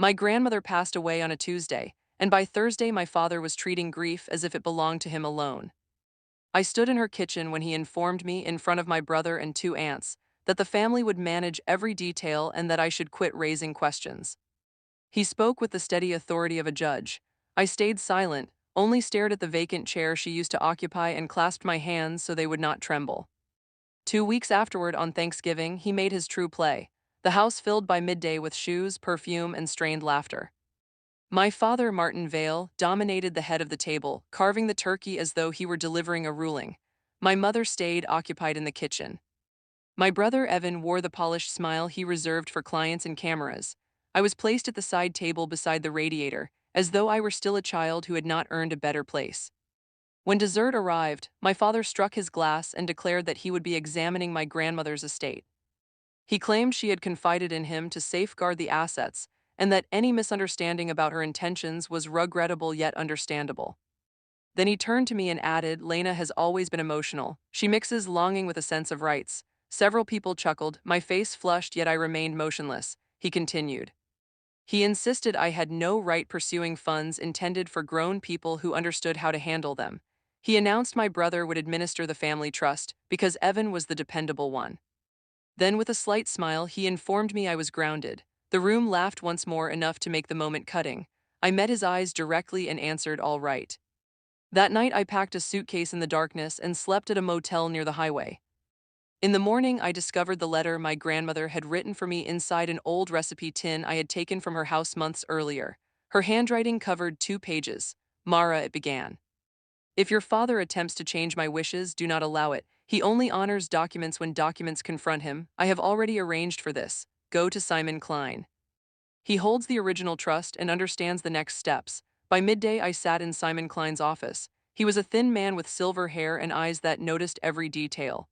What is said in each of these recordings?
My grandmother passed away on a Tuesday, and by Thursday my father was treating grief as if it belonged to him alone. I stood in her kitchen when he informed me, in front of my brother and two aunts, that the family would manage every detail and that I should quit raising questions. He spoke with the steady authority of a judge. I stayed silent, only stared at the vacant chair she used to occupy and clasped my hands so they would not tremble. 2 weeks afterward, on Thanksgiving, he made his true play, the house filled by midday with shoes, perfume, and strained laughter. My father, Martin Vale, dominated the head of the table, carving the turkey as though he were delivering a ruling. My mother stayed occupied in the kitchen. My brother Evan wore the polished smile he reserved for clients and cameras. I was placed at the side table beside the radiator, as though I were still a child who had not earned a better place. When dessert arrived, my father struck his glass and declared that he would be examining my grandmother's estate. He claimed she had confided in him to safeguard the assets, and that any misunderstanding about her intentions was regrettable yet understandable. Then he turned to me and added, "Lena has always been emotional. She mixes longing with a sense of rights." Several people chuckled, my face flushed, yet I remained motionless. He continued. He insisted I had no right pursuing funds intended for grown people who understood how to handle them. He announced my brother would administer the family trust, because Evan was the dependable one. Then, with a slight smile, he informed me I was grounded. The room laughed once more, enough to make the moment cutting. I met his eyes directly and answered, "All right." That night I packed a suitcase in the darkness and slept at a motel near the highway. In the morning I discovered the letter my grandmother had written for me inside an old recipe tin I had taken from her house months earlier. Her handwriting covered 2 pages. "Mara," it began. "If your father attempts to change my wishes, do not allow it. He only honors documents when documents confront him. I have already arranged for this. Go to Simon Klein. He holds the original trust and understands the next steps." By midday I sat in Simon Klein's office. He was a thin man with silver hair and eyes that noticed every detail.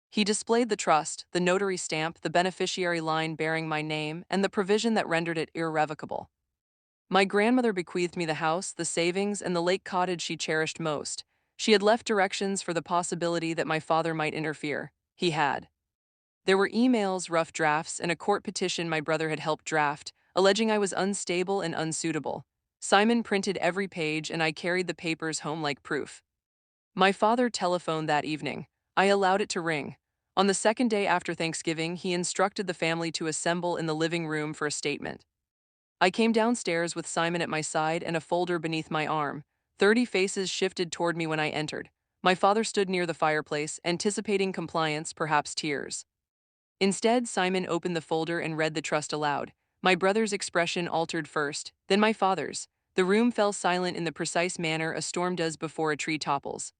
He displayed the trust, the notary stamp, the beneficiary line bearing my name, and the provision that rendered it irrevocable. My grandmother bequeathed me the house, the savings, and the lake cottage she cherished most. She had left directions for the possibility that my father might interfere. He had. There were emails, rough drafts, and a court petition my brother had helped draft, alleging I was unstable and unsuitable. Simon printed every page, and I carried the papers home like proof. My father telephoned that evening. I allowed it to ring. On the second day after Thanksgiving, he instructed the family to assemble in the living room for a statement. I came downstairs with Simon at my side and a folder beneath my arm. 30 faces shifted toward me when I entered. My father stood near the fireplace, anticipating compliance, perhaps tears. Instead, Simon opened the folder and read the trust aloud. My brother's expression altered first, then my father's. The room fell silent in the precise manner a storm does before a tree topples.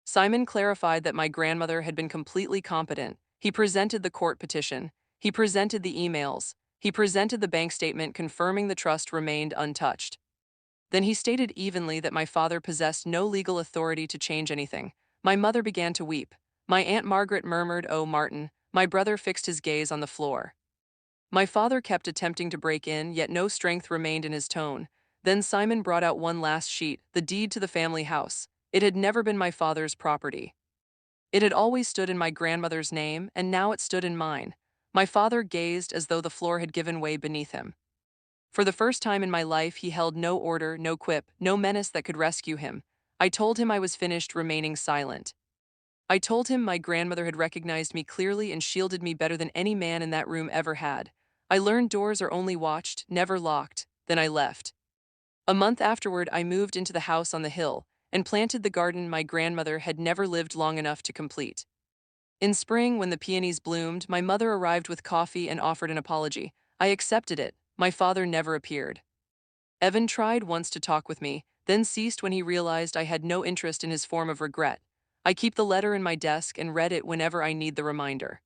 Simon clarified that my grandmother had been completely competent. He presented the court petition. He presented the emails. He presented the bank statement confirming the trust remained untouched. Then he stated evenly that my father possessed no legal authority to change anything. My mother began to weep. My Aunt Margaret murmured, "Oh, Martin." My brother fixed his gaze on the floor. My father kept attempting to break in, yet no strength remained in his tone. Then Simon brought out one last sheet, the deed to the family house. It had never been my father's property. It had always stood in my grandmother's name, and now it stood in mine. My father gazed as though the floor had given way beneath him. For the first time in my life, he held no order, no quip, no menace that could rescue him. I told him I was finished, remaining silent. I told him my grandmother had recognized me clearly and shielded me better than any man in that room ever had. I learned doors are only watched, never locked. Then I left. A month afterward, I moved into the house on the hill and planted the garden my grandmother had never lived long enough to complete. In spring, when the peonies bloomed, my mother arrived with coffee and offered an apology. I accepted it. My father never appeared. Evan tried once to talk with me, then ceased when he realized I had no interest in his form of regret. I keep the letter in my desk and read it whenever I need the reminder.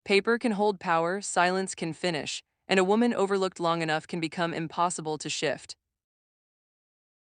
Paper can hold power, silence can finish, and a woman overlooked long enough can become impossible to shift.